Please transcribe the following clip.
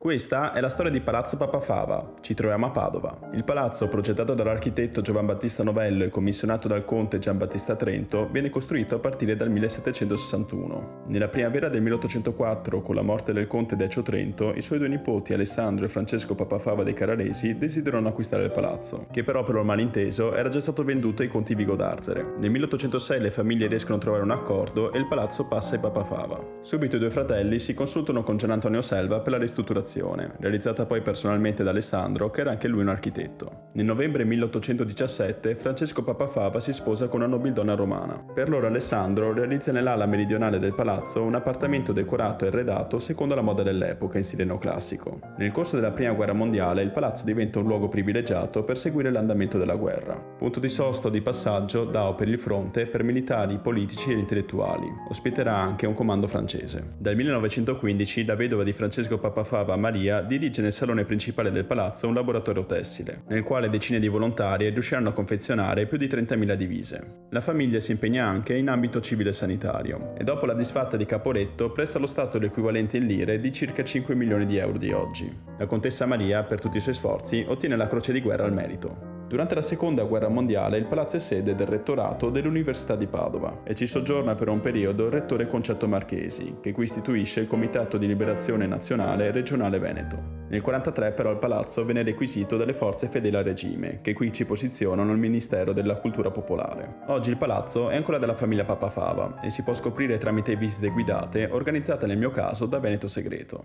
Questa è la storia di Palazzo Papafava. Ci troviamo a Padova. Il palazzo, progettato dall'architetto Giovan Battista Novello e commissionato dal conte Giambattista Trento, viene costruito a partire dal 1761. Nella primavera del 1804, con la morte del conte Decio Trento, i suoi due nipoti Alessandro e Francesco Papafava dei Carraresi desiderano acquistare il palazzo, che però per un malinteso era già stato venduto ai conti Vigo d'Arzere. Nel 1806 le famiglie riescono a trovare un accordo e il palazzo passa ai Papafava. Subito i due fratelli si consultano con Gian Antonio Selva per la ristrutturazione, realizzata poi personalmente da Alessandro, che era anche lui un architetto. Nel novembre 1817 Francesco Papafava si sposa con una nobildonna romana. Per loro Alessandro realizza nell'ala meridionale del palazzo un appartamento decorato e arredato secondo la moda dell'epoca in stile neoclassico. Nel corso della prima guerra mondiale il palazzo diventa un luogo privilegiato per seguire l'andamento della guerra, punto di sosta o di passaggio da o per il fronte per militari, politici e intellettuali. Ospiterà anche un comando francese. Dal 1915 la vedova di Francesco Papafava, Maria, dirige nel salone principale del palazzo un laboratorio tessile, nel quale decine di volontari riusciranno a confezionare più di 30.000 divise. La famiglia si impegna anche in ambito civile e sanitario, e dopo la disfatta di Caporetto presta allo Stato l'equivalente in lire di circa 5 milioni di euro di oggi. La contessa Maria, per tutti i suoi sforzi, ottiene la Croce di Guerra al merito. Durante la Seconda Guerra Mondiale il palazzo è sede del rettorato dell'Università di Padova e ci soggiorna per un periodo il rettore Concetto Marchesi, che qui istituisce il Comitato di Liberazione Nazionale Regionale Veneto. Nel 1943 però il palazzo venne requisito dalle forze fedeli al regime, che qui ci posizionano il Ministero della Cultura Popolare. Oggi il palazzo è ancora della famiglia Papafava e si può scoprire tramite visite guidate organizzate nel mio caso da Veneto Segreto.